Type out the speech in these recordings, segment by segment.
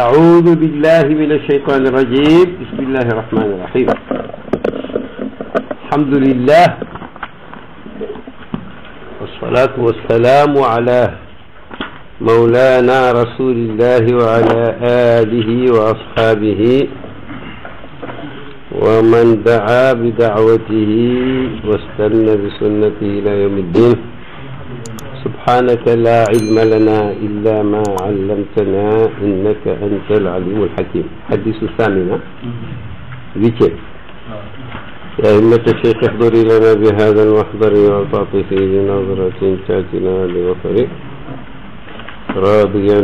أعوذ بالله من الشيطان الرجيم بسم الله الرحمن الرحيم الحمد لله والصلاة والسلام على مولانا رسول الله وعلى آله وأصحابه ومن دعا بدعوته واستنى بسنته إلى يوم الدين سبحانك لا علم لنا إلا ما علمتنا إنك أنت العليم الحكيم. حديث الثامنة ذكر يا أئمة الشيخ احضري لنا بهذا المحضر وتعطفي بنظرة تأتنا بغفر راضيا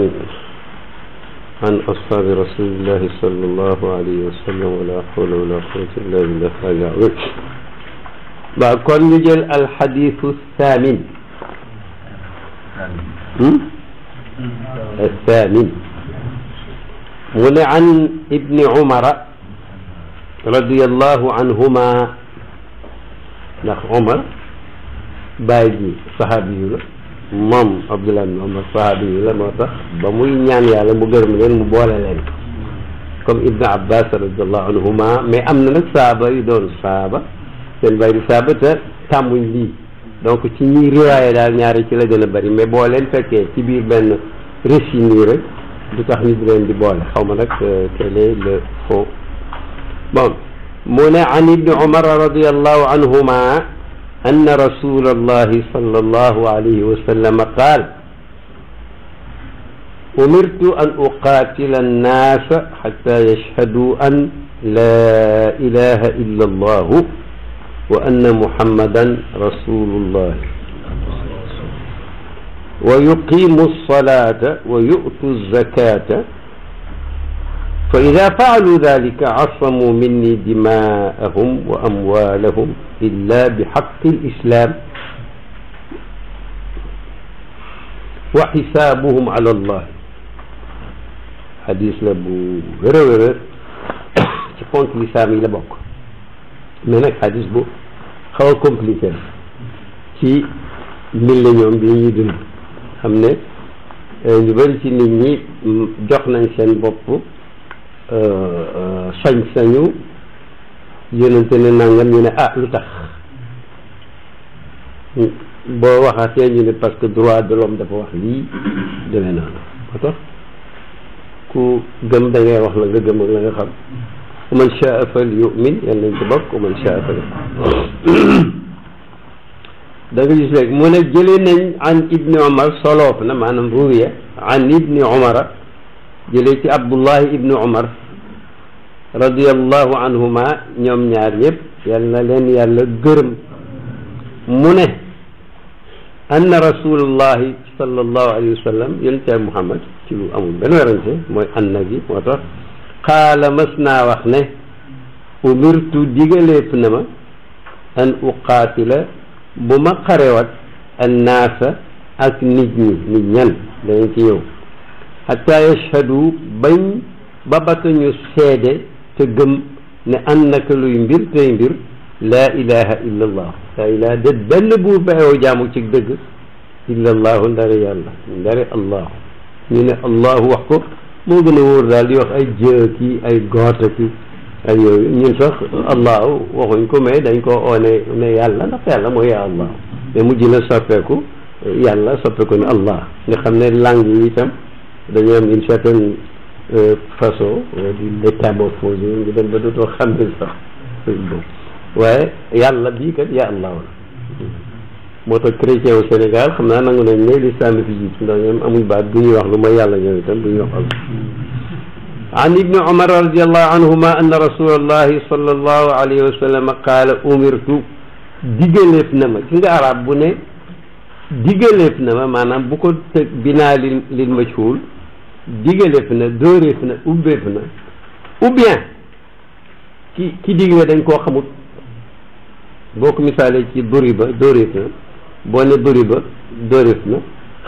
عن أصحاب رسول الله صلى الله عليه وسلم ولا حول ولا قوة إلا بالله العظيم. كون نجل الحديث الثامن الثامن من عن ابن عمر رضي الله عنهما نخ عمر بايجي صحابي لا moom Abdullah ibn Umar sahabi yi la moo tax ba muy ñaan yàlla mu gërëm leen mu boole leen comme Ibn Abbas radiallahu anhuma mais am na nag saaba yu doon saaba seen bay di saaba te tàmmuñ lii donc ci ñuy riwaaye daal ñaari ci la gën a bëri mais boo leen fekkee ci biir benn récit nii rek du tax nit leen di boole xaw ma nag quel est le fond. bon mu ne an Ibn Umar radiallahu anhuma أن رسول الله صلى الله عليه وسلم قال أمرت أن أقاتل الناس حتى يشهدوا أن لا إله إلا الله وأن محمدا رسول الله ويقيموا الصلاة ويؤتوا الزكاة فإذا فعلوا ذلك عصموا مني دماءهم وأموالهم إلا بحق الإسلام وحسابهم على الله. حديث لبو غير تكون لسامي لبوك منك حديث بو خاو كومبليكي ci millénium bi ñuy dund xam ne ñu bari ci nit ñi jox nañ seen bopp sañ-sañu yonente ne nangam ñu ne ah lu tax boo waxatee ñu ne parce que droit de l'homme dafa wax lii demee noonu moo tax ku gëm da ngay wax la nga gëm ak la nga xam man shaa fal yu'min yàlla nañ ci bokk man shaa fal da nga gis léegi mu ne jëlee nañ an ibni Umar soloof na maanaam ruwiya an ibni Umar jëlee ci Abdullahi ibni Umar radiyallahu anhuma ñoom ñaar ñëpp yal na leen yàlla gërëm mu ne anna rasulullahi sallallahu alayhi wa sallam yonente Muhammad ci lu amul benn werante mooy anna gi moo tax qaala mas naa wax ne umirtu digaleef na ma an uqaatila bu ma xarewat annaasa ak nit ñi nit ñan dañ ci yow hatta yashhadu bañ ba bata ñu seede te gëm ne an naka luy mbir tey mbir laa ilaha illa allah laa ilaha dét benn buur ba ew jaamu ci dëgg illa allahu ndare yàlla ndare allahu ñu ne allahu wax ko moo gën a wóor daal di wax ay jëki ay goota ki ay yooyu ñun sax allahu waxuñ ko mais dañ ko oone ne yàlla ndax yàlla mooy yaa allah mais mujj na soppeeku yàlla soppeeku ne allah nga xam ne langue yi itam dañu am une certaine façon di métamorphose ngi dem ba dootoo xam ne sax waaye yàlla bii kat yaa allah la moo tax chrétien au Sénégal xam naa nangu nañ ne l'islam fi jiitu ndax ñoom amuñ baat bu ñuy wax lu may yàlla ñoom itam bu ñuy wax allah an ibni Umar radiallahu anhuma anna rasulallahi sallallahu alayhi wa sallam qaala umirtu digaleef na ma ki nga arab bu ne digaleef na ma maanaam bu ko tëg binaa lil majhul digaleef na dóoreef na ubbeef na ou bien ki digle dañ koo xamut boo ko misaalee ci dóori ba dóoreef na boo ne dóori ba dóoreef na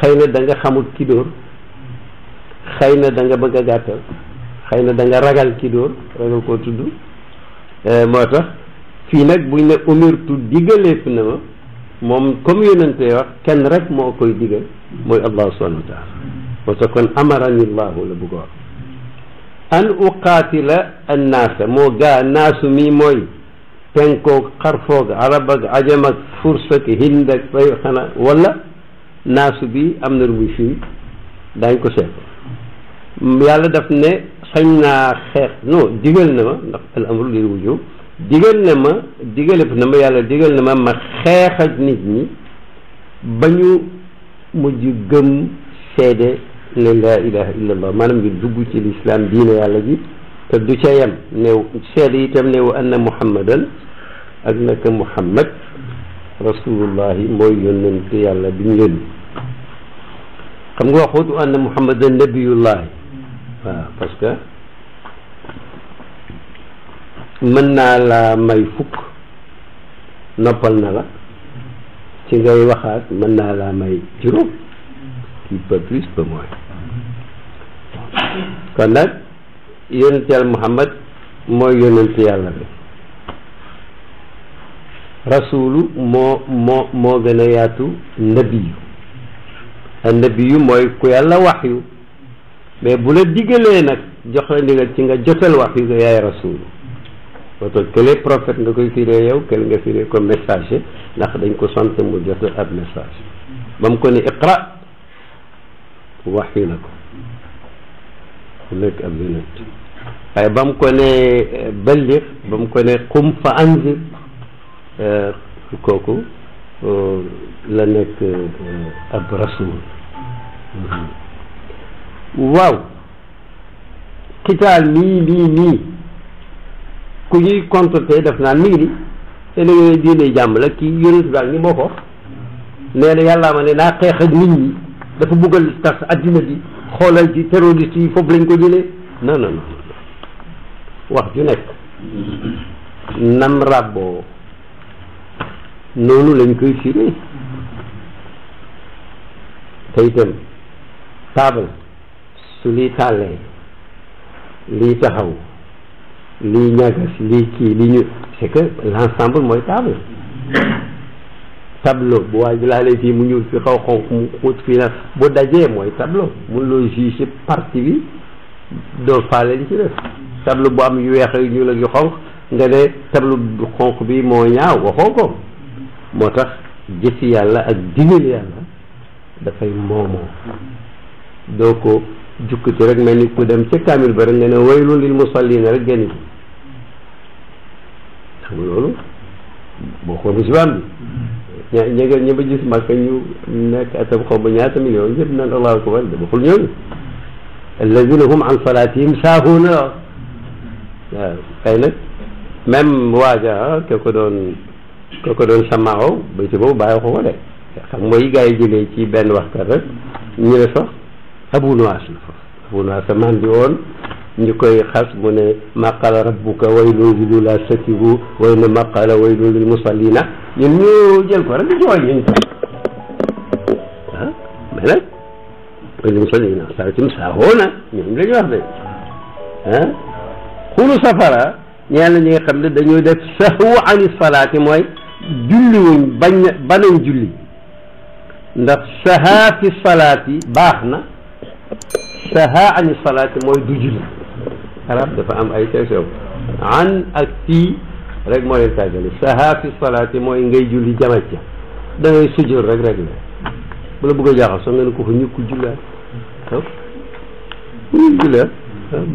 xëy na da nga xamut ki dóor xëy na da nga bëgg a gàttal xëy na da nga ragal ki dóor ragal koo tudd moo tax fii nag buñ ne umirtu digaleef na ma moom comme yonente wax kenn rek moo koy digal mooy allah subhanahu wa taala parce que kon amarani llahu la bëgg wax an uqaatila annaasa moo gaa naasu mi mooy penkoog xarfoog arab ak ajam ak furs ak hind ak fay xanaa wala naasu bi am na lu muy fii daañ ko seet yàlla daf ne sañ naa xeex non digal na ma ndax al amru lil wujub digal na ma yàlla digal na ma xeex ak nit ñi ba ñu mujj gëm seede ne laa ilaha illa allah maanaam ngi dugg ci lislaam diine yàlla ji te du ca yem néew seede itam néew anna muhammadan ak naka muhammad rasulullahi mooy yónnent yàlla bi ñu yónni xam nga waxut anna muhammadan nabiyullahi waaw parce que mën naa la may fukk noppal na la ci ngay waxaat mën naa la may juróom qui peut plus peut moins kon nag yonent yàlla muhammad mooy yonent yàlla bi rasulu moo gën a yaatu nabiyu a nabiyu mooy ku yàlla wax yu mais bu la diggalee nag jox la ndigal ci nga jotal wax yu nga yaay rasulu oto kële prophète nga koy firee yow kële nga firee ko messager ndax dañ ko sant mu jotal ab message ba mu ko ne iqra wax yu na ko ku nekk ab yonent waaye ba mu ko ne balligh ba mu ko ne qum fa anzir kooku la nekk ab rasul waaw xitaal nii ku ñuy contreté def naan mi ngi ni te da nga diine jàmm la kii yonent bi ak ni moo ko nee na yàllaa ma ne naa xeex ak nit ñi dafa buggal tas addina bi xoolal ci terroriste yi foofu lañ ko jëlee non wax ju nekk nam ràbboo noonu lañ koy firee te itam taabal su lii tàllee lii taxaw lii ñagas lii kii li ñu c'est que l'ensemble mooy table tableau bu waay bi laa lay fii mu ñuul fi xaw xonq mu xóot fii nag bu dajee mooy tableau mun loo juger partie bi doo faale li ci def tableau bu am yu weex yu ñuul ak yu xonq nga ne tableau bu xonq bi moo ñaaw waxoo ko moo tax jëfi yàlla ak digal yàlla dafay moomoo doo ko jukkati rek mel ni ku dem ca kaamil ba rek nga ne waylun lil musallina rek génn ji xam nga loolu boo xool musibaam bi ña ba gis Makka ñu nekk atam xaw ma ñaata million ñëpp naan allahu akbar da waxul ñooñu alladina hum an salatihim saahuuna la waaw kay nag même waaja ke ko doon samaaw ba ci boobu bàyyi ko de xam mooy gars yi jëlee ci benn waxtaan rek ñu ne sax Abu Nuwas la foofu Abu Nuwas a man di woon ñu koy xas mu ne maqala rabbuka waylun lil la sakibu way na maqala waylun lil musallina ñun ñu jël ko rek di jooy ñun tam mais nag waylun lil musallina salatim saahoona ñoom la ñu wax de xulu safara ñeen la ñi nga xam ne dañoo def sahwu ani salaati mooy julliwuñ banañ julli ndax saha fi salaati baax na saha ani salaati mooy du julli arab dafa am ay tew sew an ak fii rek moo leen tàggale saha fi salaati mooy ngay julli jamaj ca da ngay sujjóot rek la bu la bëgg a jaaxal sax nga ne ko fa ñukk jullaat ñu jullaat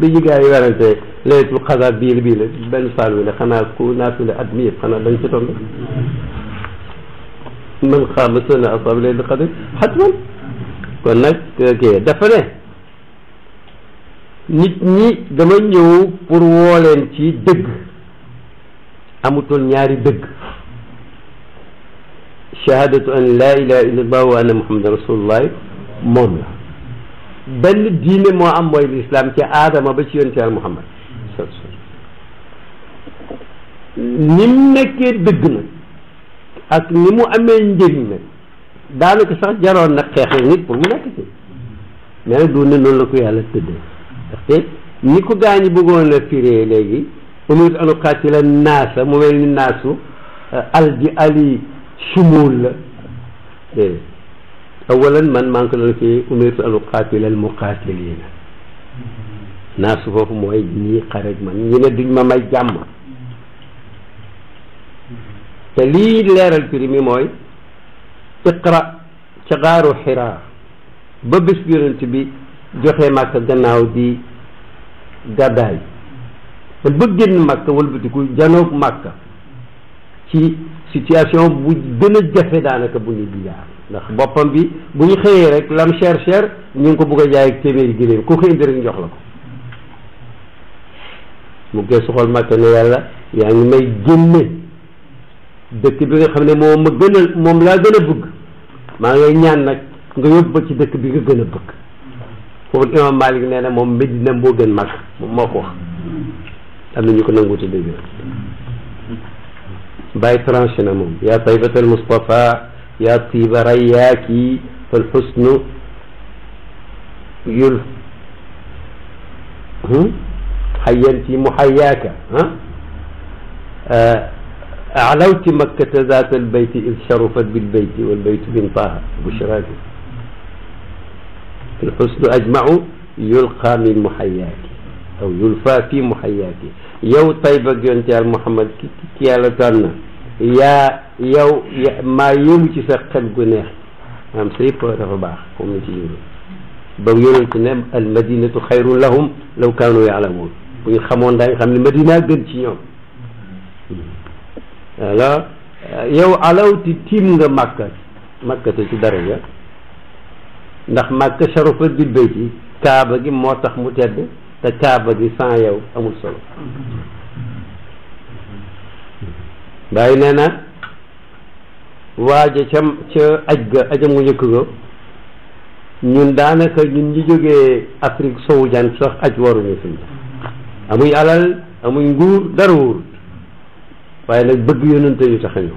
bi ñu gaa yi werante laylatul qadar bii la benn saal wi la xanaa ku naafila at mi yëpp xanaa dañ ci tombe man xaama sunna asaaba laylatul qadr xatman kon nag kii dafa ne nit ñi dama ñëw pour woo leen ci dëgg amutoon ñaari dëgg shahadatu an laa ilaha illa allah wa anna muhammadan rasulullah moom la benn diine moo am mooy lislaam ci aadama ba ci yonent Yàlla muhammad ni mu nekkee dëgg nag ak ni mu amee njëriñ nag daanaka sax jaroon nag xeex nit pour mu nekk ci mais nag du ne noonu la ko yàlla tëddee ndaxte ni ko gaa ñi bëggoon a firee léegi umirtu an uqaatila naasa mu mel ni naasu al ji ali sumul la dé awalan man maa ngi ko doon fi umirtu an uqaatila al muqaatilina naas foofu mooy ñii xarek man ñu ne duñ ma may jàmm te lii leeral firi mi mooy iqra ca gaaru xiraa ba bés bi yonent bi joxe Màkka gannaaw di gàddaay te ba génn Màkka wëlbatiku janoog Màkka ci situation bu gën a jafe daanaka bu nit di jaar ndax boppam bi bu ñu xëyee rek lam cher ñu ngi ko bugg a jaay ak téeméeri giléem ku ko indi rek jox la ko mu geesu xool Màkka ne yàlla yaa ngi may génne dëkk bi nga xam ne moom laa gën a bëgg maa ngay ñaan nag nga yóbbu ci dëkk bi nga gën a bëgg foofu imam Malik nee na moom Medina moo gën mag moom moo ko wax am na ñu ko nanguute dëgg bàyyi tranché na moom yaa taybatal Mustafa yaa tiiba rayyaaki fal xusnu yul xayyanti muxayyaaka أعلوت مكة ذات البيت إذ شرفت بالبيت والبيت من طه بشراك الحسن أجمع يلقى من محياك أو يلفى في محياك يو طيبة جنت يا محمد كي على تانا يا ما يوم تسقل جناح أم سيب رفباح قوم تجيب بقول تنام المدينة خير لهم لو كانوا يعلمون ويخمون داي خم المدينة جنت يوم alors yow alawti tiim nga Makka te ci daraja ndax Makka sharafat bil bayti kaaba gi moo tax mu tedd te kaaba gi sans yow amul solo bàyyi nee na waaja ca aj ga ajam gu njëkk ga ñun daanaka ñun ñi jógee Afrique sowu jant sax aj waruñu fi amuy alal amuy nguur dara wóorut waaye nag bëgg yonente yu tax a ñëw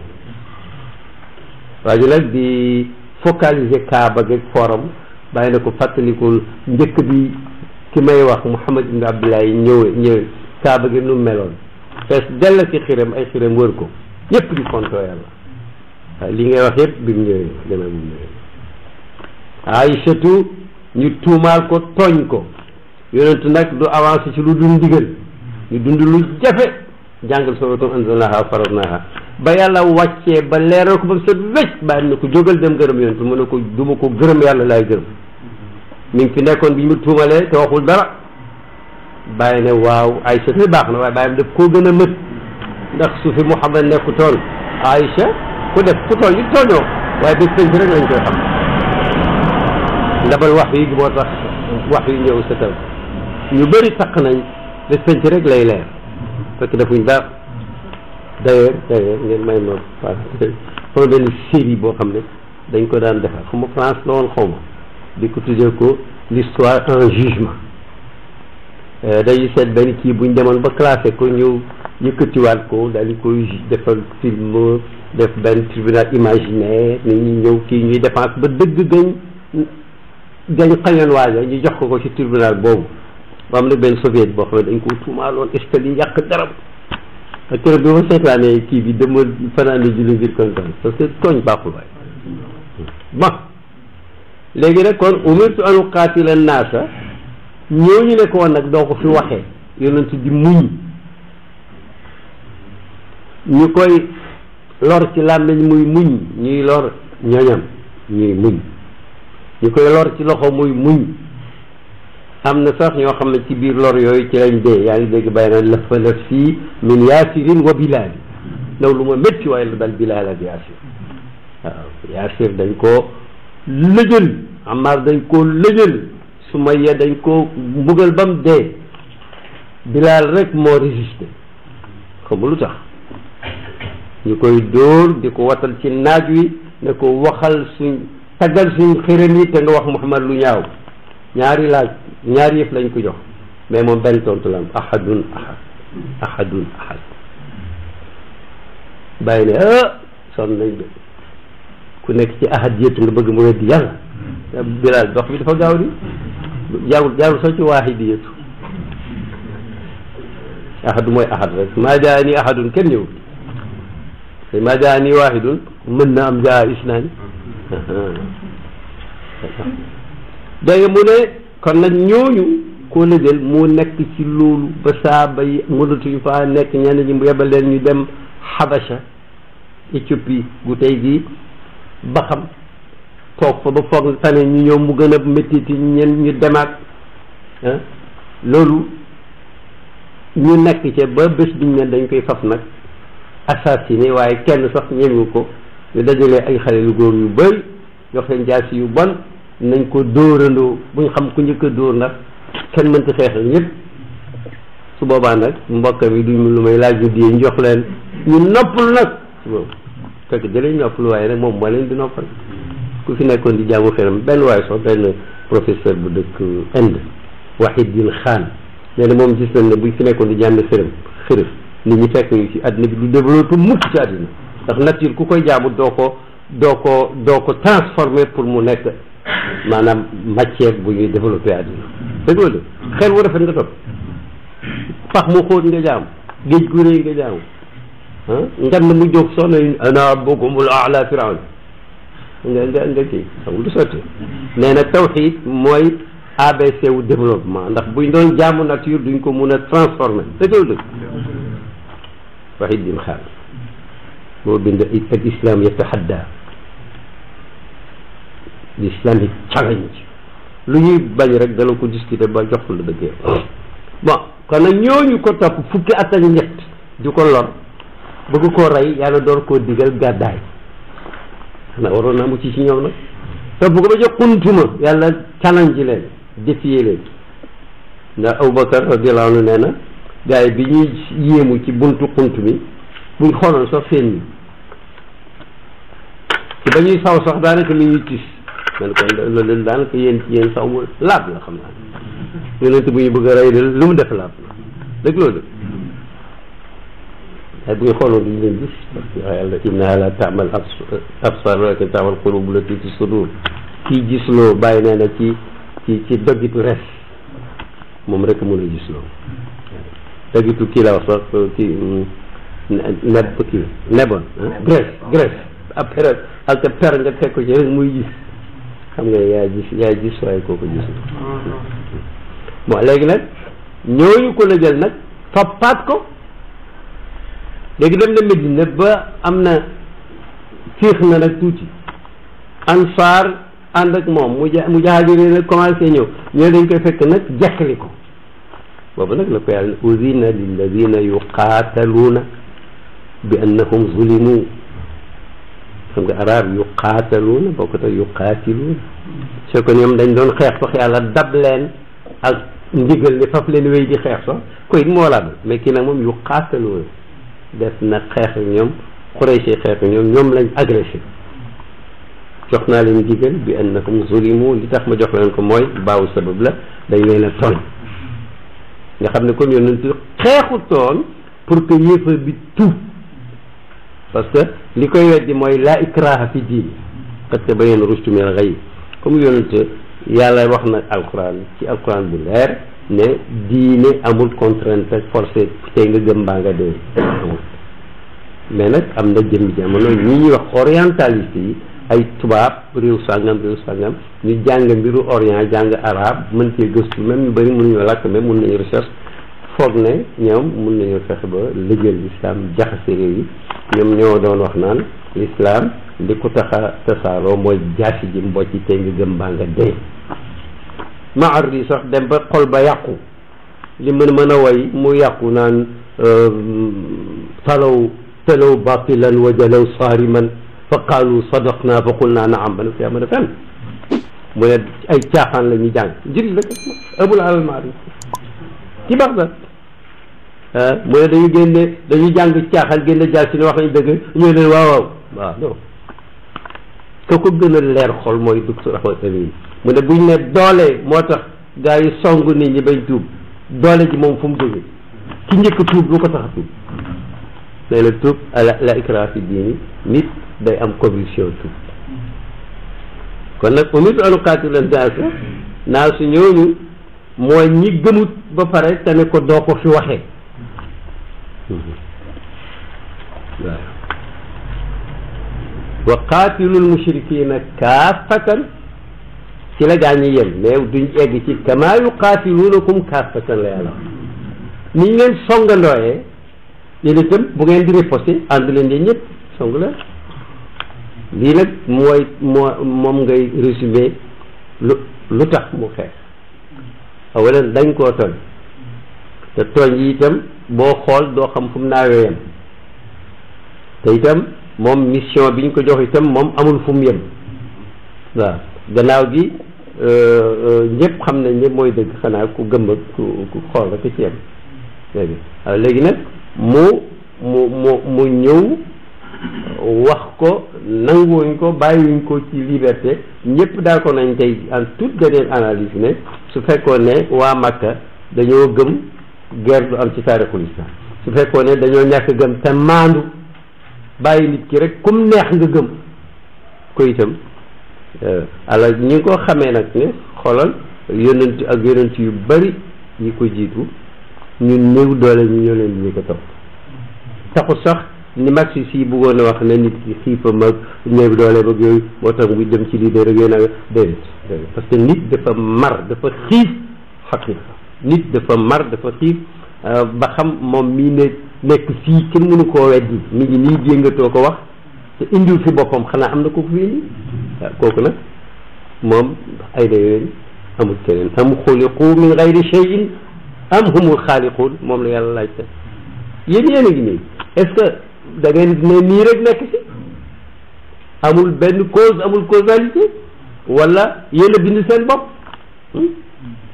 waaye nag di focaliser kaaba gi forum bàyyi na ko fàttalikul njëkk bi ki may wax Muhammad ibn Abdullahi ñëwee kaaba gi nu meloon fees dell ci xiram ay xiram wër ko yépp di fontoo yàlla waaye li ngay wax yépp bi mu ñëwee dana mu ñëwee Aïchatu ñu tuumaal ko tooñ ko yonentu nag du avancé ci lu dul ndigal ñu dund lu jafe jàngal suratum anzalnaha faradnaha ba yàlla wàccee ba leeral ko ba mu set wecc bàyyi na ko jógal dem gërëm yonentu mu ne ko duma ko gërëm yàlla laay gërëm mi ngi fi nekkoon bi ñu tuumalee te waxul dara bàyyi ne waaw Aïcha fi baax na waaye bàyyam daf koo gën a mët ndax su fi Muhammad nekku toon Aïcha ku def ku toll ni tooñoo waaye bés penc rek lañ koy xam ndabal wax yi moo tax wax yi ñëw setal ñu bëri taq nañ bés penc rek lay leer fekk defuñ dara d'ailleurs ngeen may ma sama benn série boo xam ne dañ ko daan defar xaw ma France la woon xaw ma di ko tuddee ko l'histoire en jugement dañuy seet benn kii buñ demoon ba classé ko ñu yëkkatiwaat ko daal di koy defal film def benn tribunal imaginaire ni ñu ñëw kii ñuy défense ba dëgg gañ xañoon waaja ñu jox ko ci tribunal boobu ba am na benn soviet boo xam ne dañ ko tuumaaloon est-ce que li yàq daram ak keroog bi ma seetaanee kii bi dama fanaane julli ngir kontaan parce que tooñ baaxul waay bon léegi nag kon umirtu an uqaatila naasa ñooñu ne ko woon nag doo ko fi waxee yonent di muñ ñu koy lor ci làmmiñ muy muñ ñuy lor ñoñam ñuy muñ ñu koy lor ci loxo muy muñ am na sax ñoo xam ne ci biir lor yooyu ci lañ dee yaa ngi dégg bàyyi na lëfa lëf fii min yaasirin wa bilaal ndaw lu ma métti waaye la dal bilaal ak yaasir waaw yaasir dañ koo lëjël Ammaar dañ koo lëjël Sumayya dañ koo mbugal ba mu dee bilaal rek moo résisté xam lu tax ñu koy dóor di ko watal ci naaj wi ne ko waxal suñ taggal suñ xërëm yi te nga wax Muhammad lu ñaaw ñaari laaj ñaari yëf lañ ko jox mais moom benn tontu la am ahadun ahad bàyyi ne sonn nañ de ku nekk ci ahad yëtu nga bëgg mu weddi yàlla bilaal dox bi dafa gaaw di jaarul sax ci waahidi yëtu ahadu mooy ahad rek maa jaa ni ahadun kenn ñëw te ma jaa nii waahidun mën na am jaa isnaani dégg nga mu ne kon nag ñooñu koo la jël mu nekk ci loolu ba saaba yi mënatuñu faa nekk ñenn ñi mu yebal leen ñu dem Habasha Éthiopie gu tey gii ba xam toog fa ba foog tane ñu ñëw mu gën a méttiti ñen ñu demaat loolu ñu nekk ca ba bés biñ ne dañ koy faf nag assassiné waaye kenn sax ñemewu ko ñu dajalee ay xale yu góor yu bëri jox leen jaasi yu bon nañ ko dóorandoo buñ xam ku njëkk a dóor ndax kenn mënta xeexal ñëpp su boobaa nag mbokk mi duñ lu may laaj ñu di jox leen ñu noppalu nag su boobu fekk jëlee noppalu waaye nag moom moo leen di noppal ku fi nekkoon di jaamu xeram benn waaye sax benn professeur bu dëkk Inde Wahidin Khan nee na moom gis nañ ne buñ fi nekkoon di jaamu xërëf nit ñi fekk ñu ci àddina bi du développé mukk ci àddina ndax nature ku koy jaamu doo ko transformé pour mu nekk maanaam matière bu ñuy développé àddina dëgg la xel wu rafet nga topp pax mu xóot nga jaamu géej gu rëy nga jaamu ngan na mu jóg soxna ana rabbukumul a'la firawn nga kii xam du sotti nee na tawxiid mooy ABC wu développement ndax buñ doon jaamu nature duñ ko mun a transformé dëgg la Wahidin Khan moo bind al islam yatahadda l'islamic challenge lu ñuy bañ rek dala ko discuter ba jox la dëgg bon kon nag ñooñu ko topp fukki at ak ñett di ko lor bëgg koo rey yàlla door koo digal gàddaay xanaa waroon naa mu ci ñoom nag topp ko ba jox xuntuma yàlla challenge leen défier leen ndax Aboubacar radiyallahu anhu nee na gars yi bi ñuy yéemu ci buntu xunt mi buñ xooloon sax seen ñi ci ba ñuy saw sax daanaka mi ñuy tis man kon loolu daanaka yéen saw mu laab la xam naa yonent bu ñu bëgg a rey de lu mu def laab la dëgg loolu waaye bu ñu xooloon duñu leen gis parce que yàlla innahaa laa ta'mal absaar walaakin ta'mal quluubu llatii fi suduur kii gisloo bàyyi nee na ci doggitu res moom rek mën a gisloo doggitu kii la wax sax kii neboon graisse après ak per nga teg ko ci rek muy gis xam nga yaay gis waaye kooku gis bon léegi nag ñooñu ko la jël nag toppaat ko léegi dem na Medina ba am na féex na nag tuuti ansaar ànd ak moom mujaahiriin nag commencé ñëw ñoo dañ koy fekk nag jekkali ko boobu nag la ko yàlla uzina lilladina yuqaataluuna bi annahum zulimu xam nga arab yuqaataluuna bokkut ak yuqaatiluuna soo ko ñoom dañ doon xeex sax yàlla dab leen ak ndigal ni faf leen wéy di xeex sax koy moo laa mais kii nag moom yuqaataluuna def na xeex ak ñoom Quraysh xeex ak ñoom lañ agressé jox naa leen digal bi annahum zulimu li tax ma jox leen ko mooy baawu sabab la dañ leen a tooñ nga xam ne comme yonent xeexu toon pour que yéefar bi tuub parce que li koy weddi mooy la ikraha fi diin qad tabayyana rushdu minal ghayy comme yonent yàlla wax na alquran ci alquran bu leer ne diine amul contrainte ak forcé tey nga gëm mbaa nga dee mais nag am na jëmmi jamono ñi ñuy wax orientaliste yi ay tubaab réew sàngam ñu jàng mbiru orient jàng arabe mën cee gëstu même ñu bëri mënuñoo làkk même mun nañu recherche foog ne ñoom mun nañu fexe ba lëjël l'islam jaxase réew yi ñoom ñoo doon wax naan l'islam li ko tax a tasaaroo mooy jaasi ji mbocc tey nga gëm mbaa nga dee maar yi sax dem ba xol ba yàqu li mën a way mu yàqu naan talaw batilan wa jalaw saariman fa qaalu sadaqna fa qulna naam ba ne ko yaa mën a fenn mu ne ay caaxaan la ñuy jàng jëriñ la abul alal maar yi ci Bagdad mu ne dañuy jàng caaxaan génne jaar si ne wax nañ dëgg ñu leen waaw non ko gën a leer xol mooy docteur Ahmad Amin mu ne buñ ne doole moo tax gaa yi song nit ñi bañ tuub doole ji moom fu mu jógee ki njëkk tuub lu ko tax a tuub nee na tuub la ikraha fi diini nit day am conviction tuub kon nag umirtu an uqaatila naasa naa su ñooñu mooy ñi gëmut ba pare te ne ko doo ko fi waxee waaw wa qaatilul mushrikina kaafatan ci la gaa ñi yem mais duñ egg ci kama yuqaatiluunakum kaafatan la yàlla ni ñu leen songandooyee yéen itam bu ngeen di riposter ànd leen yéen ñëpp song la lii nag moom ngay résumé lu tax mu xeex awalan dañ koo tooñ te tooñ yi itam boo xool doo xam fu mu naawee yem te itam moom mission bi ñu ko jox itam moom amul fu mu yem waaw gannaaw gi ñëpp xam nañ ne mooy dëgg xanaa ku gëm ak ku xool rek ci yem léegi waaw léegi nag mu ñëw wax ko nanguwuñ ko bàyyiwuñ ko ci liberté ñëpp daal ko nañ tey en toute dernière analyse ne su fekkoon ne waa Makka dañoo gëm guerre du am ci taarixul islam su fekkoon ne dañoo ñàkk gëm te maandu bàyyi nit ki rek comme neex nga gëm ko itam alors ñi ngi ko xamee nag ne xoolal yonent ak yonent yu bari yi ko jiitu ñun néew doole ñu ñoo leen di ñu ko topp taxul sax ni Marx si bëggoon a wax ne nit ki xiifam ak néew doole ba yooyu moo tax muy dem ci leader rek yooyu naa déedéet parce que nit dafa mar dafa xiif xaqiqa nit dafa mar dafa xiif ba xam moom mii ne nekk fii kenn mënu koo weddi mi ngi nii jéngatoo ko wax te indiw fi boppam xanaa am na ko fi indi waaw kooku nag moom ay da yooyu amul keneen am xuliqu min gayri cheyin am humul xaaliquun moom la yàlla laajte yéen a ngi nii est-ce que da ngeen ne nii rek nekk si amul benn cause amul causalité wala yéen a bind seen bopp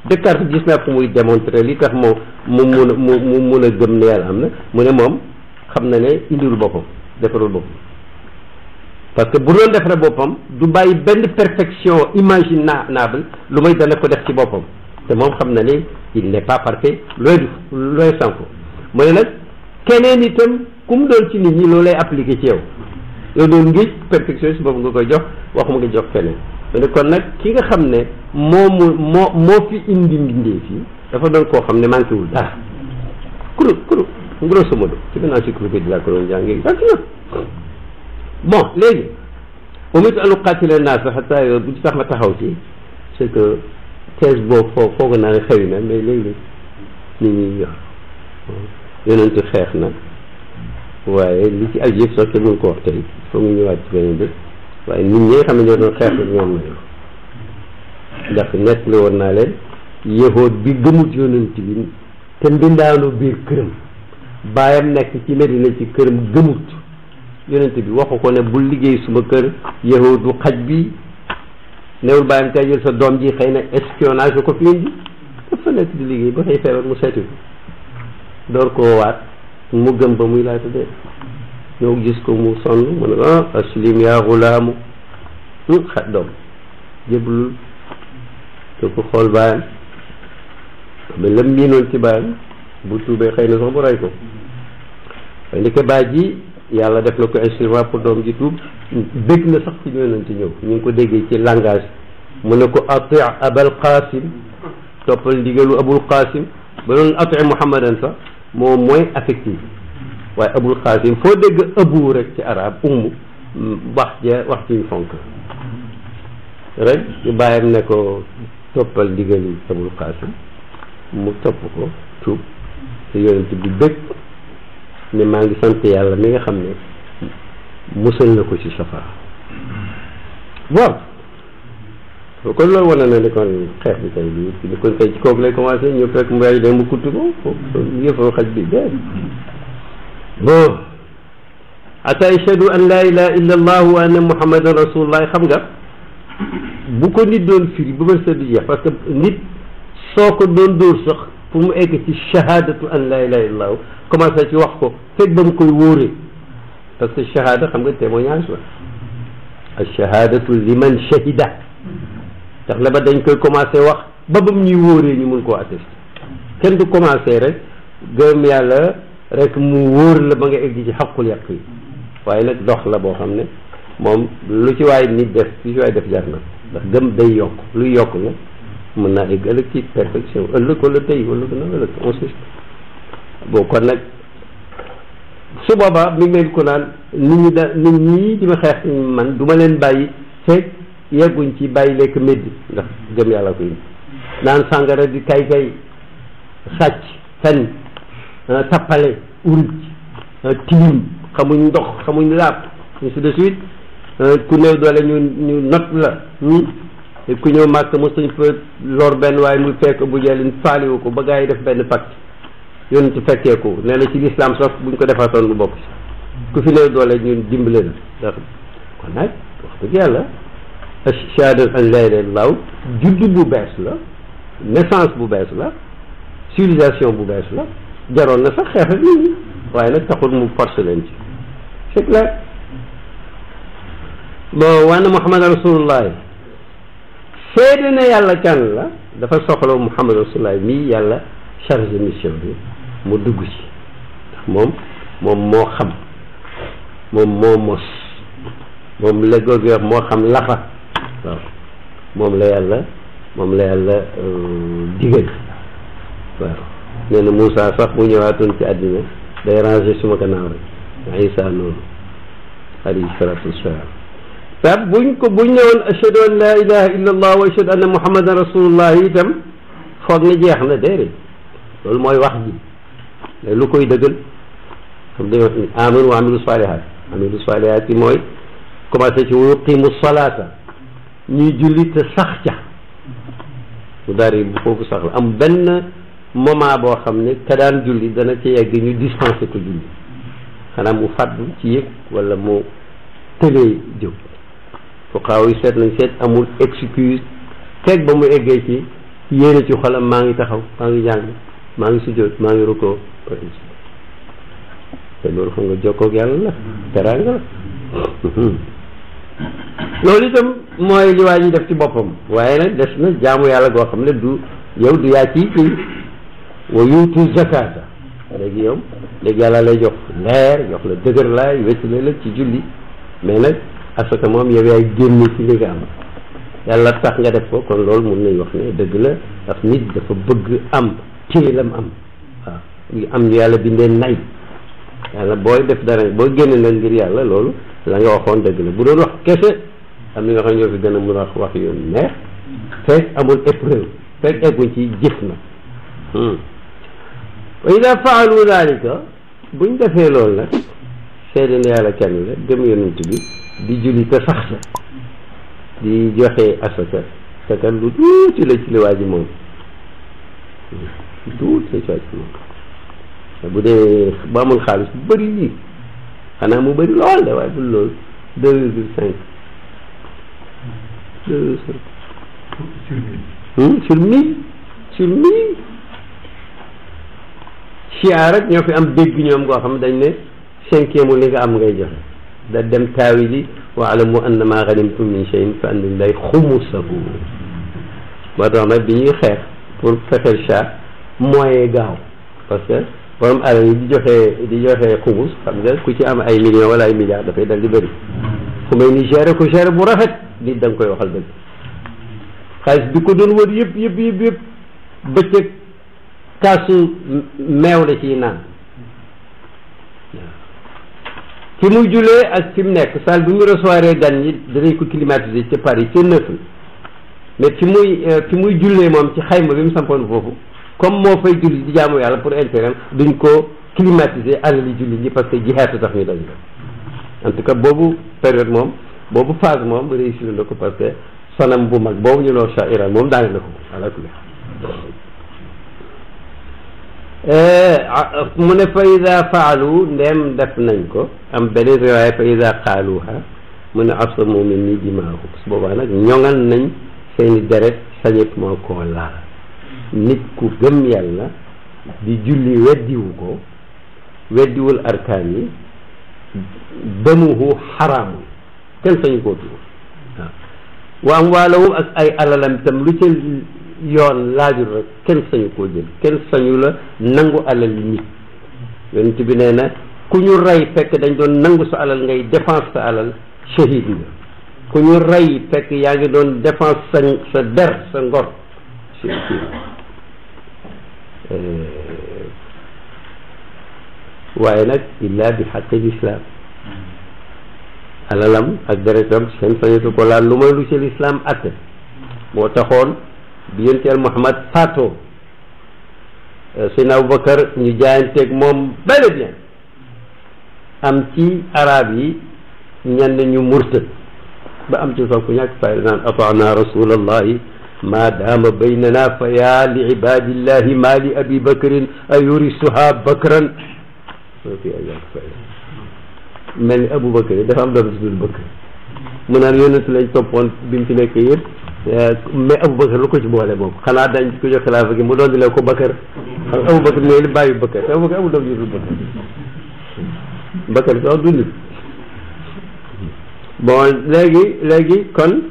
Descartes gis naa ko muy démontrer li tax mu mun a gëm ne yàlla am na mu ne moom xam na ne indiwul boppam defarul boppam parce que bu doon defare boppam du bàyyi benn perfection imaginable lu may dana ko def ci boppam te moom xam na ne il n'est pas parfait looy sànko mu ne nag keneen itam ku mu doon ci nit ñi loolu lay appliqué ci yow yow doon ngéej perfection si boobu nga koy jox waxuma nga jox keneen mu ne kon nag ki nga xam ne moo fi indi mbindee fii dafa doon koo xam ne manqué wul dara kuru grosso modo ci benn encyclopédie laa ko doon jàngee gàtt na bon léegi umirtu an uqaatila naasa hatta bu ci tax ma taxaw ci c'est que thèse boobu foog naa ne xewi na mais léegi nit ñi wax yonentu xeex na waaye li ci aju yëpp sax te mun ko wax tey foog ñu ñëwaat ci beneen bés waaye nit ñi nga xam ne ñoo doon xeex ak ñoom la ndax nett la woon naa leen yahood bi gëmut yonent bi te mbindaanu biir këram baayam nekk ci Medina ci këram gëmut yonent bi waxu ko ne bul liggéey suma kër yahoodu xaj bi newul baayam kay jël sa doom ji xëy na espionnage ko fi indi dafa nekk di liggéey ba xëy feebar mu seeti ko door koo waat mu gëm ba muy laata dee ñëw gis ko mu sonn mu ne aslim yaa xulaamu xat doom jéblul te ko xool baayam mais lam miinoon ci baayam bu tuubee xëy na sax bu rey ko waaye ndeke baay ji yàlla def na ko instrument pour doom ji tuub dégg na sax ci yonent ñëw ñu ngi ko déggee ci langage mu ne ko ati abal qasim toppal ndigalu abul qasim ba doon ati muhammadan sax moom mooy affectif waaye abul qasim foo dégg abu rek ci arab wax ci ñu fonk rek ñu bàyyam ne ko toppal ndigalu abul qasim mu topp ko tuub te yonent bi dëgg ne maa ngi sant yàlla mi nga xam ne musal na ko ci safara bon kon loolu wane na ne kon xeex bi tey bi kon tey ci kooku lay commencé ñu fekk mu yaay dem mu kutt ko yëfoo xaj bi dee bon ata ashhadu an la ilaha illa allah wa anna muhammadan rasulullah xam nga bu ko nit doon firi ba bër sa di jeex parce que nit soo ko doon dóor sax pour mu egg ci shahadatu an la ilaha illa allah commencé ci wax ko fekk ba mu koy wóoree parce que shahada xam nga témoignage la al shahadatu liman shahida tax la ba dañ koy commencé wax ba mu ñuy wóoree ñu mun koo attesté kenn du commencé rek gëm yàlla rek mu wóor la ba nga egg ci xaqul yàq yi waaye nag dox la boo xam ne moom lu ci waay nit def lu ci waay def jar na ndax gëm day yokk luy yokk la mën naa egg ëllëg ci perfection ëllëg wala tey wala gën a ëllëg on sait bon kon nag su boobaa mi ngi mel ko naan nit ñi di ma xeex man du ma leen bàyyi fekk yegguñ ci bàyyi lekk méddi ndax gëm yàlla ko indi naan sàngara di kay sàcc fen tappale uruj tilim xamuñ ndox xamuñ laab ainsi de suite ku néew doole ñu not la ku ñëw màkk mosuñ fa lor benn waaye muy fekk bu jëlin faaliwu ko ba gaa yi def benn pacte yonent fekkee ko nee na ci l'islam sax buñ ko defaatoon lu bokk si ku fi néew doole ñun dimbale la ndax kon nag wax dëgg yàlla shahaadat an laa ilaaha illallaah juddu bu bees la naissance bu bees la civilisation bu bees la jaroon na sax xeex ak nit ñi waaye nag taxul mu force leen ci c'est clair bon wanna Muhammad rasulullah seede na yàlla kan la dafa soxla Muhammad rasulullah mii yàlla chargé mission bi mu dugg ci ndax moom moo xam moom moo mos moom la góor gi wax moo xam lafa waaw moom la yàlla digal waaw nee na Moussa sax bu ñëwaatoon ci àddina day ranger suma gannaaw rek Isa noonu alayhi salaatu wassalaam te buñ ñëwoon ashhadu an la ilaha illa allah wa ashhadu anna muhammadan rasulullah itam foog ne jeex na déedéet loolu mooy wax ji lu koy dëggal xam dañ wax ni amanu wa amilu salihat yi mooy commencé ci wa yuqimu salata ñuy julli te sax ca mu daari bu foofu sax la am benn moment boo xam ne ka daan julli dana ci yegg ñu dispensé ko julli xanaa mu fàddu ci yëg wala mu tëlee jóg fuqaaw yi seet nañ seet amul excuse teg ba mu eggee ci yéene ci xolam maa ngi taxaw maa ngi jàng maa ngi sujjóot maa ngi rukkoo te loolu xam nga jokkoog yàlla la teraanga la loolu itam mooy li waa ji def ci boppam waaye nag des na jaamu yàlla goo xam ne du yow du yaa ci kii wa yuutu zakata léegi yow léegi yàlla lay jox leer jox la dëgër laay wéttale la ci julli mais nag asaka moom yow yaay génne ci li nga am yàlla tax nga def ko kon loolu mun nañ wax ne dëgg la ndax nit dafa bëgg am téelam am waaw ngi am ñu yàlla bindee nay yàlla booy def dara boo génne leen ngir yàlla loolu la nga waxoon dëgg la bu doon wax kese am na ñoo xam ne ñoo fi gën a mun a wax yu neex fekk amul épreuve fekk egguñ ci jëf na wa ida faalu dalika buñ defee loolu nag seede ne yàlla kenn la gëm yonent bi di julli te sax sa di joxe asaka te kat lu tuuti la ci li waa ji moom lu tuuti la ci waa ji moom bu dee bu amul xaalis bu bëri lii xanaa mu bëri lool de waaye bul loolu 2,5 sur 1000 sur 1000 chia rek ñoo fi am dégg ñoom goo xam dañ ne 5e li nga am ngay joxe da dem taawili wa alamu anna ma ghanimtum min shay'in fa anna lillahi xumusahu moo tax nag bi ñuy xeex pour fexeel chia moyen gaaw parce que borom alal yi di joxe xumus xam nga ku ci am ay millions wala ay milliards dafay dal di bëri fu may ni gérer ko gérer bu rafet nit da nga koy waxal dëgg xaalis bi ko doon wër yëpp bëccëg kaasu meew la ciy naan fi muy jullee ak fi mu nekk salle bi mu recevoir gan ñi danañ ko climatiser ci Paris c'est neuf mais fi muy jullee moom ci xayma bi mu sampoon foofu comme moo fay julli di jaamu yàlla pour intérêt duñ ko climatiser alali julli ñi parce que jihaatu tax ñu dañ ko en tout cas boobu période moom boobu phase moom réussir na ko parce que sonam bu mag boobu ñu loo Shah Iran moom daane na ko ala kulli mu ne fa ida faalu ndeem def nañ ko am beneen riwaaya fa ida qaaluha mu ne asamu minni dimaahum su boobaa nag ñoŋal nañ seeni deret sañet moo koo laal nit ku gëm yàlla di julli weddiwul arkaan yi damuhu xaraamun kenn sañu koo tuur waaw wa amwaalahum ak ay alalam itam lu ca yoon laajul rek kenn sañu koo jël kenn sañu la nangu alal yi nit yonent bi nee na ku ñu rey fekk dañ doon nangu sa alal ngay défense sa alal shahid nga ku ñu rey fekk yaa ngi doon défense sa der sa ngor waaye nag illa bi xaqi lislaam alalam ak deretam seen sañatu ko laal lu may lu ci lislaam atte moo taxoon bi yonent Muhammad faatoo Seydina Aboubacar ñu jaayanteeg moom bel et bien am ci arab yi ñenn ñu murtad ba am ci sax ku ñàkk fay naan ataana rasulallahi ma daama baynana fa yaa li ibadillahi ma li abi bakrin ayurisuha bakran mel ni Abou Bakr dafa am doom ci dul Bakr mu naan yonent lañ toppoon bi mu fi nekk yëpp mais Abou Bakr lu ko ci boole moom xanaa dañ ko jox xilaafa gi mu doon di leen ko Bakr xam Abou Bakr mooy li bàyyi Bakr te Abou Bakr amul doom ci dul Bakr sax du nit bon léegi kon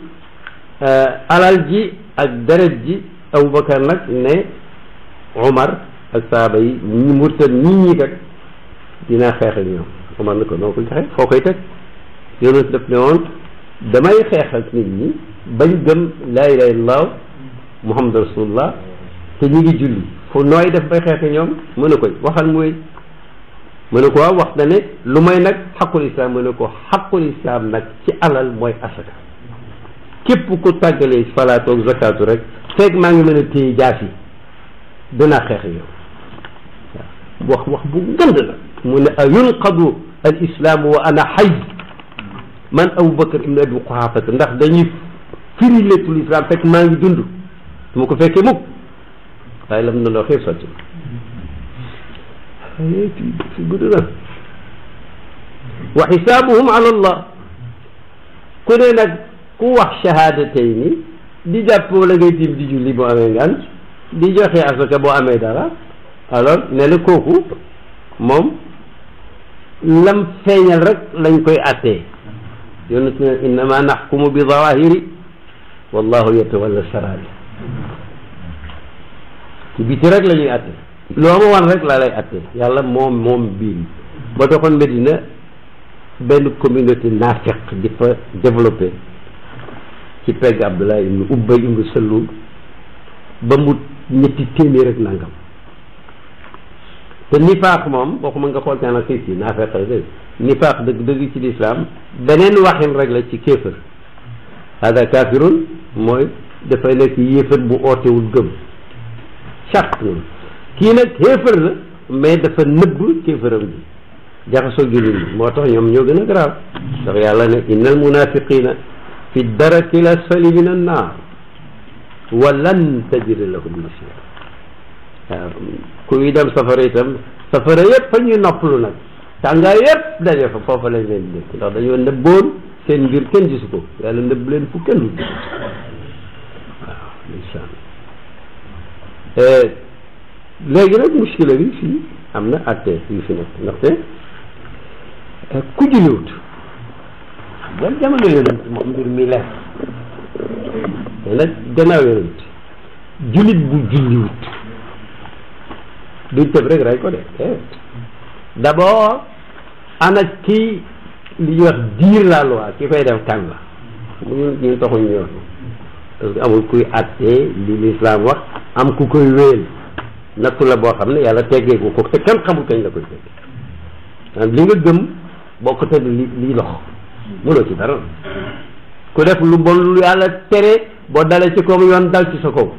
alal ji ak deret ji Abou Bakr nag ne Omar ak saaba yi ñi murtad ñi kat dinaa xeex ak ñoom Omar na ko noo koy taxee foo koy teg yonent def ne woon damay xeex ak nit ñi bañ gëm laa ilaaha illallaah Muhammad rasulullah te ñu ngi julli fu nooy def bay xeex ak ñoom mu ne ko waxal mu wéy mu ne ko waaw wax na ne lu may nag xaqul islam mu ne ko xaqul islam nag ci alal mooy asaka képp ku tàggalee salaatu ak zakaatu rek fekk maa ngi mën a téye jaas yi dinaa xeex ak yow wax bu gënd la mu ne a yunqadu al islaamu wa ana xay man Abu Bakr ibn Abi Quhaafata ndax dañuy firi léppul islam fekk maa ngi dund su ma ko fekkee mukk waaye lam na loo xew sotti fi gudd na wa xisaabuhum ala allah ku ne nag ku wax shahadatayni di jàpp wala ngay tiim di julli boo amee ngan di joxe asaka boo amee dara alors ne la kooku moom lam feeñal rek lañ koy attee yonent ne innama naxkumu bi zawahiri wallahu yatawalla sarari ci biti rek la ñuy atte loo ma wan rek laa lay atte yàlla moom biir ba taxoon Medina benn communauté naafiq di fa développé ci pegg Abdullah ibnu Ubay ibnu Salul ba mu ñetti téeméer rek nangam te nifaaq moom waxuma nga xool teen ak xiis yi naafeq dëgg nifaaq dëgg ci lislaam beneen waxin rek la ci kéefër hada kaafirun mooy dafay nekk yéefër bu ootewul gëm charte noonu kii nag kéefër la mais dafa nëbb kéefëram bi jaxasoo gi nit moo tax ñoom ñoo gën a garaaw ndax yàlla ne inna al munafiqina fi daraki l asfali min an naar wa lan tajida lahum nasira waaw kuy dem safara itam safara yëpp fa ñuy noppalu nag tàngaay yëpp daje fa foofa lañ leen di ndax dañoo nëbboon seen mbir kenn gisu ko yàlla nëbb leen fu kenn du waaw incha allah léegi nag muskila bi fii am na atte yu fi nekk ndaxte ku julliwut ban jamono yonent moom mbir mi leer te nag gannaaw yonent jullit bu julliwut duñ tëb rek ray ko de d'abord ana kii li ñuy wax diir la loi ki koy def kan la ñu taxuñ ñu wax parce que amul kuy attee li l'islam wax am ku koy wéel nattu la boo xam ne yàlla teggeeku ko te kenn xamul kañ la koy tegg maanaam li nga gëm boo ko tëdd lii lox mënoo ci dara ku def lu bon lu yàlla tere boo dalee ci kaw yoon dal ci sa kaw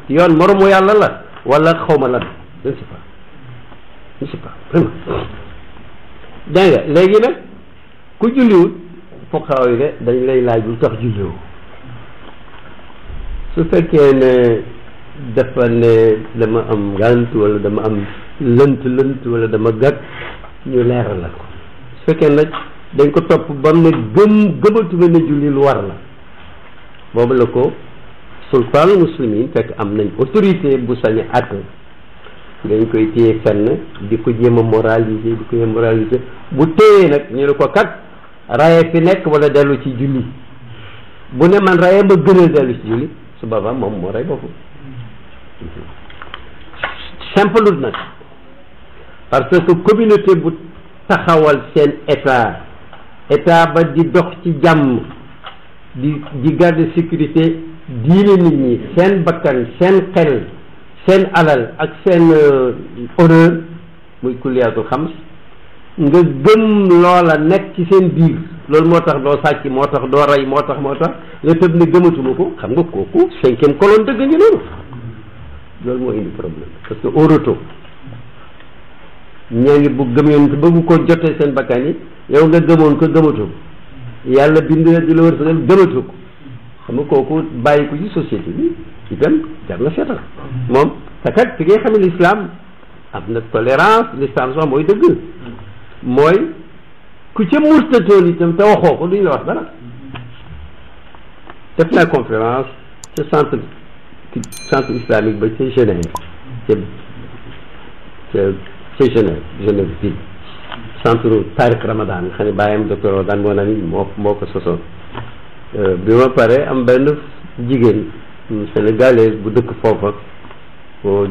yoon moromu yàlla la wala xawma lan je ne sais pas vraiment dégg nga léegi nag ku julliwut fuqahaa yi de dañ lay laaj lu tax julliwoo su fekkee ne dafa ne dama am ngànt wala dama am lënt wala dama gàtt ñu leeral la ko su fekkee nag dañ ko topp ba mu ne gëmatuma ne julli lu war la boobu la ko sultaanul muslimin fekk am nañ autorité bu sañ a àtte dañ koy téye fenn di ko jéem a moraliser bu téyee nag ñu ne ko kat raye fi nekk wala dellu ci julli bu ne man raye ma gënal dellu ci julli su boobaa moom moo rey boppam simple nag parce que communauté bu taxawal seen état ba di dox ci jàmm di garder sécurité diine nit ñi seen bakkan seen xel seen alal ak seen honneur muy kulliyaatul xams nga gëm loola nekk ci seen biir loolu moo tax doo sàcc moo tax doo rey moo tax nga tëb ne gëmatuma ko xam nga kooku 5e colonne dëgg ngi noonu loolu moo indi problème parce que au retour ñaa ngi bu gëmoon ko bëgg ko jotee seen bakkan yi yow nga gëmoon ko gëmatoo yàlla bind di la wërsëgal gëmatoo ko xam nga kooku bàyyi ko ci société bi itam jar na seetal moom te kat fi ngay xam ne l'islam am na tolérance l'islam sax mooy dëgg mooy ku ca murtatoon itam te waxoo ko duñu la wax dara def naa conférence ca centre islamique ba ca Genève ca Genève bi centre Tariq Ramadan nga xam ne bàyyam docteur Ramadan moo naan moo ko sosoon bi ma pare am benn jigéen sénégalaise bu dëkk foofa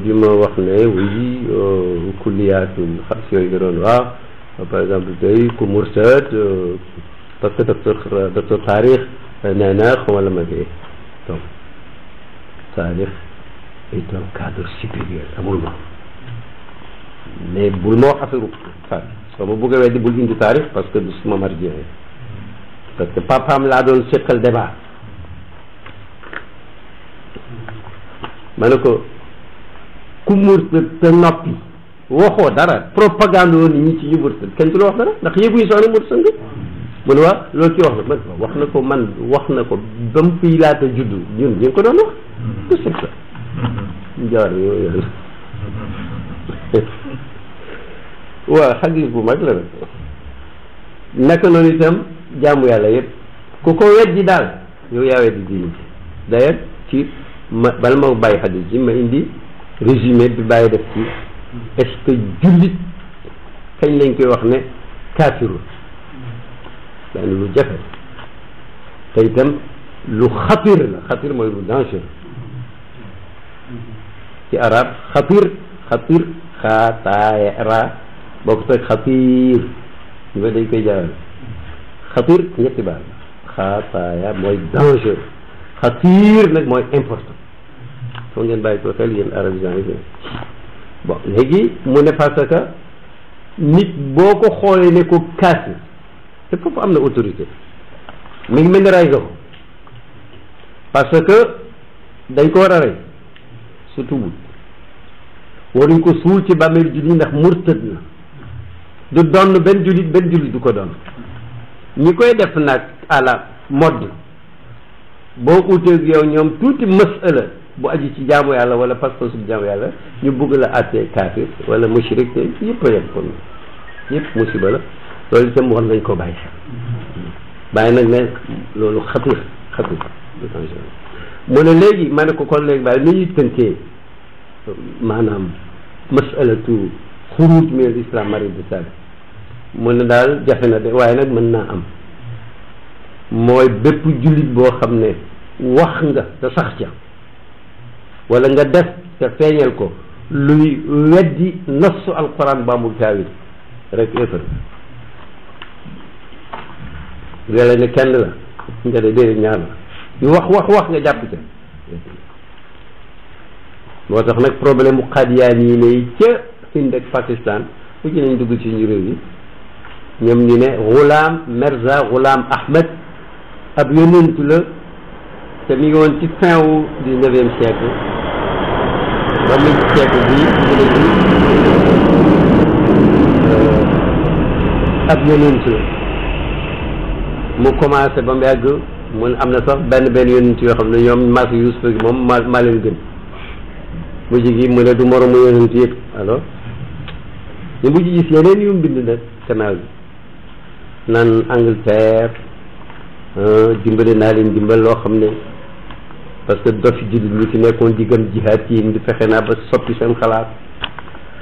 di ma wax ne oui kulliyaatul xam si yooyu nga doon wax par exemple tey ku murtad parce que docteur Tariq nee na xamal la ma kii donc Tariq est un cadre supérieur amul ma mais bul ma wax affaire Tariq soo ma bëgg a weddi bul indi Tariq parce que du suma marji parce que papaam laa doon seqal débat ma ne ko ku murtad te noppi waxoo dara propagande woon nit ñi ci ñu murtad kenn du la wax dara ndax yëguñu soxna murtad nga mu ne waa loolu ci wax na ko man wax na ko ba mu fii laata juddu ñun ñu ngi ko doon wax tout c'est ça jaar yooyu waaw xadis bu mag la nag naka noonu itam jaamu yàlla yëpp ku ko weddi daal yow yaa weddi diini ci d'ailleurs ci bala ma bàyyi xadis ji ma indi résumé bi bàyyi def ci est-ce que jullit kañ lañ koy wax ne kaafirul daane lu jafe te itam lu xatir la xatir mooy lu dangereux ci arab xatir xaataara boo ko teg xatir nga dañ koy jaawal xatir ñetti baat xaataaya mooy dangereux xatir nag mooy important foo ngeen bàyyi ko xel yéen arabisants yi bon léegi mu ne parce que nit boo ko xoolee ne ko kaafir te foofu am na autorité mi ngi mel ni rey nga ko parce que dañ ko war a rey surtout wut waruñ ko suul ci bàmmeel jullit ndax murtad na du doon benn jullit du ko doon ñi koy def nag à la mode boo uteeg yow ñoom tuuti masala bu aju ci jaamu yàlla wala pas-pasu jaamu yàlla ñu bëgg la àttee kaafir wala mushrik te yëpp a yem kon yëpp musiba la loolu itam war nañ ko bàyyi xel bàyyi nag ne loolu xatir mu ne léegi ma ne ko kon léegi bàyyi ni ñuy tënkee maanaam masalatu xuruj min al islam mari bi sabi mu ne daal jafe na de waaye nag mën naa am mooy bépp jullit boo xam ne wax nga te sax ca wala nga def te feeñal ko luy weddi nassu alquran ba amul taawil rek éfar yàlla ne kenn la nga de déedéet ñaar la ñu wax nga jàpp ca moo tax nag problème mu xadiyaan yi ne ca Hind ak Pakistan fu ci nañ dugg ci ñu réew yi ñoom ñu ne Ghulam Mirza Ghulam Ahmed ab yonentu la te mi ngi woon ci fin wu 19e siècle ba mi siècle bii mu ne ab yonentu la mu commencé ba mu yàgg mun am na sax benn yonentu yoo xam ne ñoom maas Yuusufa gi moom maa leen gën mujj gi mu ne du moromu yonentu yëpp alors ñu mujj gis yeneen yu mu bind nag gannaaw bi naan Angleterre dimbale naa leen dimbal loo xam ne parce que dofi jullit ñi fi nekkoon di gëm jihaad ci di fexe naa ba soppi seen xalaat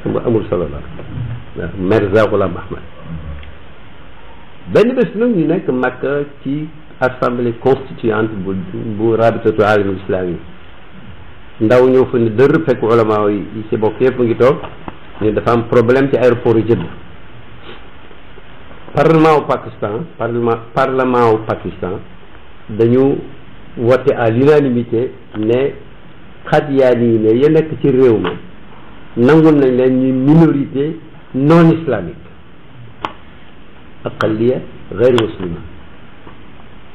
xam nga amul solo la waaw Mirza Ghulam Ahmed benn bés nag ñu nekk Makka ci assemblée constituante bu rabitatu alam islam yi ndaw ñëw fa ne dër fekk ulama yi ci bokk yëpp ngi toog ñu dafa am problème ci aéroport yu Jeddah parlement au Pakistan dañu vote à l'unanimité ne xadiyaan yi ne ya nekk ci réew ma nangul nañ leen ñu minorité non islamique aqaliya gayr muslima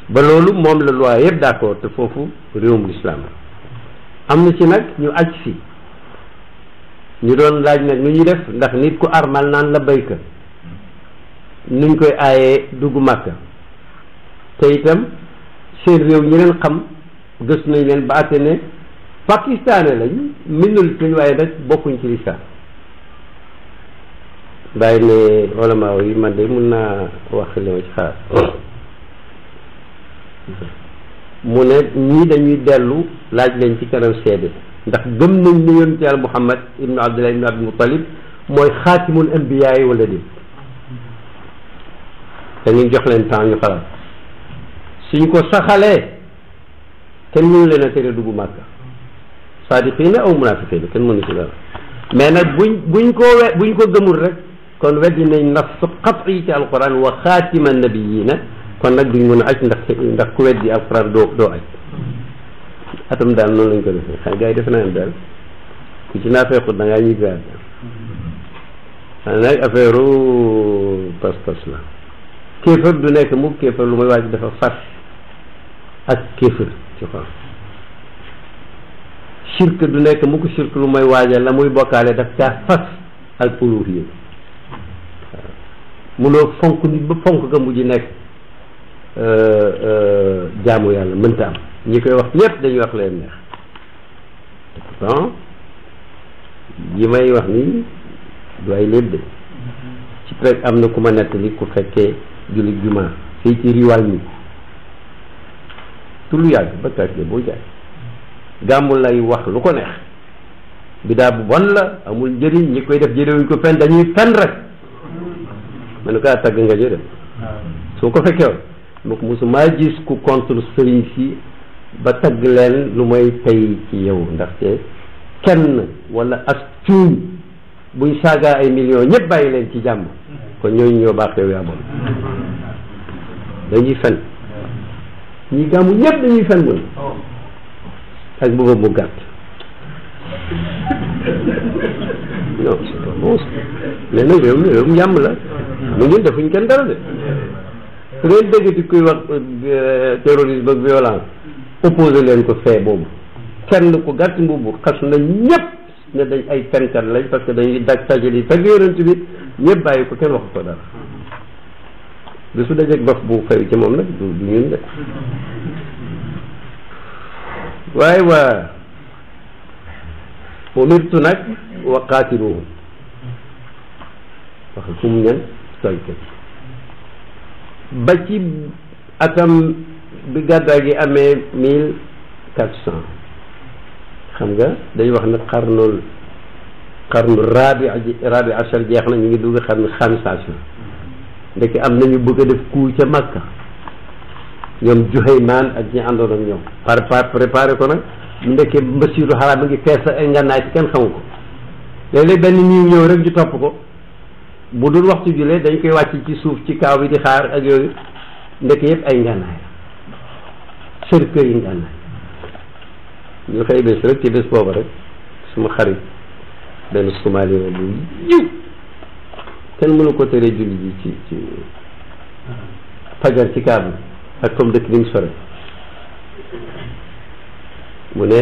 ba loolu moom la loi yëpp d'accord te foofu réewum l'islam am na ci nag ñu aj fi ñu doon laaj nag nu ñuy def ndax nit ku armal naan la bayka nuñ koy aayee dugg Màkka te itam seen réew ñi leen xam gëstu nañ leen ba àtte ne pakistanais lañ minorité lañ waaye nag bokkuñ ci lislaam bàyyi ne ulama yi man de mun naa wax li ma ci xaar mu ne ñii dañuy dellu laaj leen ci kanam seede ndax gëm nañ ne yonent yàlla Muhammad ibnu Abdullah ibnu Abdul Muttalib mooy xaatimul anbiyaa yi wala déet te ñu jox leen temps ñu xalaat suñ ko saxalee kenn mënu leen a tere dugg Màkka saadiqiina aw munaafiqiina kenn mënu ci dara mais nag buñ ko gëmul rek kon weddi nañ nas qat'i ci alquran wa xaatima nabiyiina kon nag duñ mën a aj ndax ku weddi alquran doo aj atam daal noonu lañ ko defee xam gars yi defe naa ne daal ku ci naafeequt da ngaa ñibbi waat xanaa nag affaire pas-pas la kéefër du nekk mu kéefër lu may waaj dafa fas ak kéefër ci xol shirk du nekk mu ko shirk lu may waajal la muy bokkaale daf caa fas ak uluhiyya waaw munoo fonk nit ba fonk nga mujj nekk jaamu yàlla mënta am ñi koy wax ñépp dañuy wax leen neex te pourtant yi may wax nii du ay lépp de ci rek am na ku ma nettali ku fekkee julli jumaa fii ci riwaal mi tu lu yàgg ba kaat boo jaay gàmmu lay wax lu ko neex bidaa bu bon la amul njëriñ ñi koy def jëlewuñ ko fen dañuy fen rek ma ne ko tagg nga jëdem soo ko fekkee woon moo musuma gis ku contre sëriñ si ba tagg leen lu may tey ci yow ndaxte kenn wala as cuuñ buñ saagaa ay millions ñëpp bàyyi leen ci jàmm kon ñooñu ñoo baax yow yaa bon dañuy fen ñi gàmmu ñëpp dañuy fen moom ak booba bu gàtt non c'est pas bon mais nag réew mi réewum jàmm la mu ñun defuñ kenn dara de su ngeen déggati kuy wax terrorisme ak violence opposé leen ko fee boobu kenn ku gàtt mbubu xas na ñëpp ne dañ ay fenkat lañ parce que dañuy daj tajali tag yonent bi ñëpp bàyyi ko kenn waxu ko dara bi su dajeeg dof bu xew ci moom nag du ñun de waaye waa umirtu nag wa qaatiluhum wax fu mu ñan tooykat ba ci atam bi gàddaay gi amee 1400 xam nga dañuy wax ne xarnu rabi achar jeex na ñu ngi dugg xarnu xamisation ndekki am nañu bëgg a def coup ca Makka ñoom Juhaymaan ak ñi àndoon ak ñoom préparé ko nag ndekkee mbasiiru xaraam a ngi fees ay ngànnaay te kenn xamu ko léeg-léeg benn niiw ñëw rek ñu topp ko bu dul waxtu julee dañ koy wàcc ci suuf ci kaaw bi di xaar ak yooyu ndekk yëpp ay ngànnaay cercueil yi ngànnaay ñu xëy bés rek ci bés booba rek suma xarit benn somalien bu yiw kenn mënu ko tere julli ji ci fajar ci kaaba ak comme dëkk ni mu sore mu ne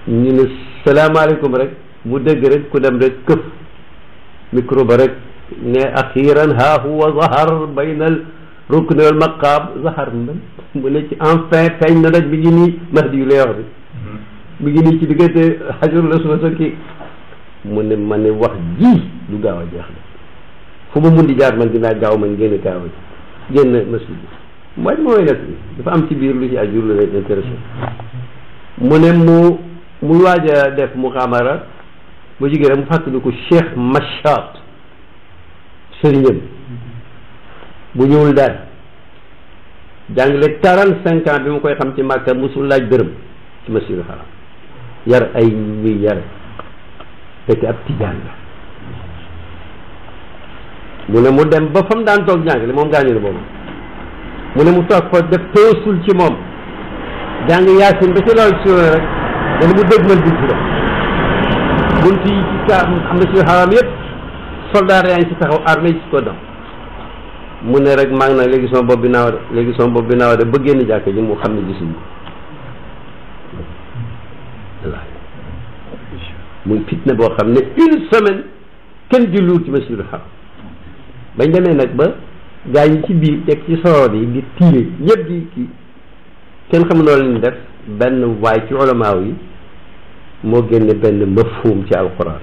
ñu ne salaamaaleykum rek mu dégg rek ku dem rek këf micro ba rek ne axiran ha huwa zahar bayna al rukn wal maqaam zahar mu ne ci enfin feeñ na nag bi ngi nii mahdi yu lay wax bi mi ngi nii ci diggante xajar la suma sa kii mu ne ma ne wax ji du gaaw a jeex la fu ma mun di jaar man dinaa gaaw man génn gaaw a génn masjid bi mooy nag dafa am ci biir lu ci aju lu leen intéressé mu ne mu waaj a def mu xamara bu jigéen rek mu fàttaliku Cheikh Machat sëriñam bu ñëwul daal jàngale 45 ans bi mu koy xam ci Màkka musul laaj dërëm ci masjidul haram yar ay muy yare fekk ab tijaan la mu ne mu dem ba fa mu daan toog jàngale moom gaañu ne boobu mu ne mu toog fa def tëwasul ci moom jàng yaasin ba ci loolu si rek dana mu dégg man buntu la buntu yi ci am na si xaram yëpp soldat yaa ngi ci taxaw armée ci ko dam mu ne rek maa ngi nag léegi sama bopp bi naaw de léegi sama bopp bi naaw de ba génn jàkk ji mu xam ne gisuñu voilà muy fitna boo xam ne une semaine kenn julluwul ci masjidul haram bañ demee nag ba gaa yi ci biir teg ci soroor yi di tiire ñëpp di kii kenn xam loolu leen def benn waay ci ulamaaw yi moo génne benn mafhum ci alquran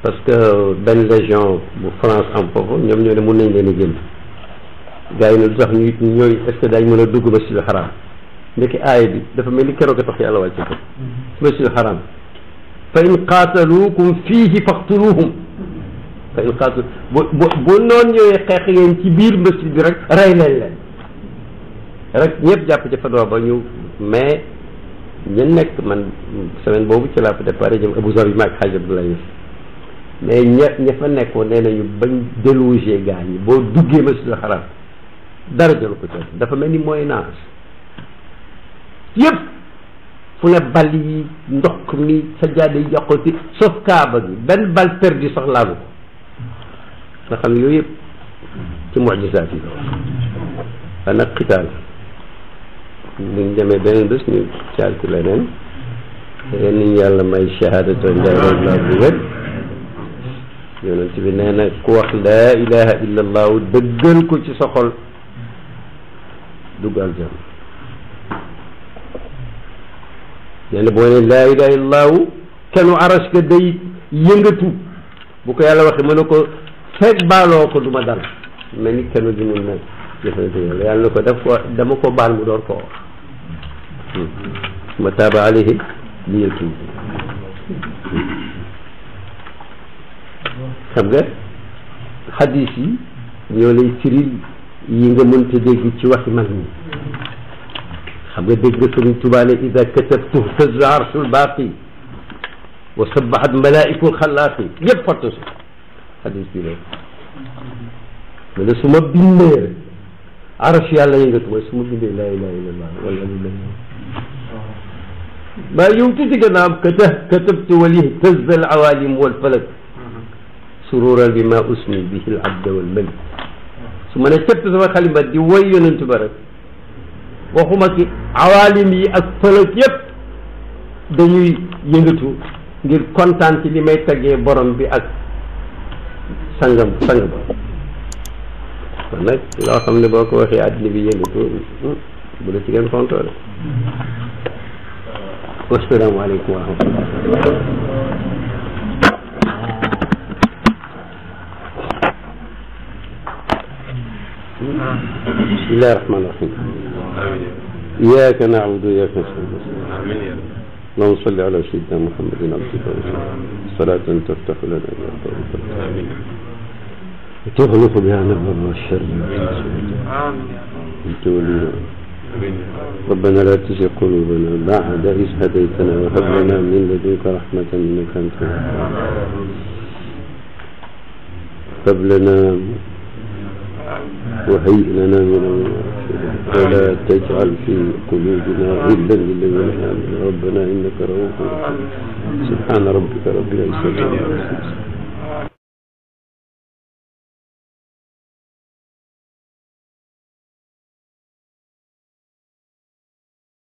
parce que benn région bu France am foofu ñoom ñoo ne mun nañ leen a génn gaa yi ne lu tax ñu ñooy est-ce que daañ mën a dugg masjidul haram ndekki aaya bi dafa mel ni keroog a tax yàlla wàcce ko ci masjidul haram fa in qaataluukum fiihi faqtuluhum fa in qaatalu bu noon ñëwee xeex ngeen ci biir masjid bi rek rey leen rek ñëpp jàpp ca fadwa ba ñu mais ñu nekk man semaine boobu ci laa fa départ jëm Abu Zabi maag Xaaj Abdoulaye mais ña fa nekkoon nee nañu bañ déloger gaa ñi boo duggee masjidul haram dara jëlu ko ci dafa mel ni Moyen Âge yëpp fu ne bal yi ndox mi sa jaade yi yàqoti sauf kaaba gi benn bal perdu sax laagu ko nga xam ne yooyu yëpp ci mucjisaat yi la nag xitaal buñ demee beneen bés ñu caal ci leneen yéen niñ yàlla may shahadatu la bu wér yonent bi nee na ku wax laa ilaha illa allahu dëggal ko ci sa xol dugg aljanna nee na boo ne laa ilaha illa allahu kenu arash ka day yëngatu bu ko yàlla waxee mën na ko fekk baaloo ko du ma dal mel ni kenu di mun na jëfandikoo yàlla yàlla na ko def ko dama ko baal mu door koo wax ma taaba alayhi li yël kii xam nga xadis yi ñoo lay firil yi nga mënta dégg ci waxi mag ñi xam nga dégg nga Sëriñ Tuubaa ne ida katabtu tazza arshul baaqi wa sabbahat malaa'ikul xalaaqi yëpp fottu si xadis bi loolu mais ne su ma bindee rek arsh yàlla yëngatu mooy su ma bindee laa ilaha illallah wala maa yow tuuti gannaaw katabtu wa lihtazza al awalim wal falak sururan bi ma usmi bihi al abda wal malik su ma ne cëpp sama xalima di woy yonentu ba rek waxuma ki awalim yi ak falak yëpp dañuy yëngatu ngir kontaan ci li may taggee borom bi ak sang ba kon nag loo xam ne boo ko waxee àddina bi yëngatu bu la ci gën fontoole wassalaamu aleykum wa rahmatullah bismillahi rahmaani rahim iyyaka na'budu wa iyyaka nasta'in اللهم صل على سيدنا محمد عبدك ورسولك صلاة تفتح لنا وتغلق بها نبر الشر انت ولينا ربنا لا تزغ قلوبنا بعد إذ هديتنا وهب لنا من لدنك رحمة إنك أنت الوهاب هب لنا وهيئ لنا من أمرنا ولا تجعل في قلوبنا غلا للذين آمنوا ربنا إنك رؤوف رحيم سبحان ربك رب العزة عما يصفون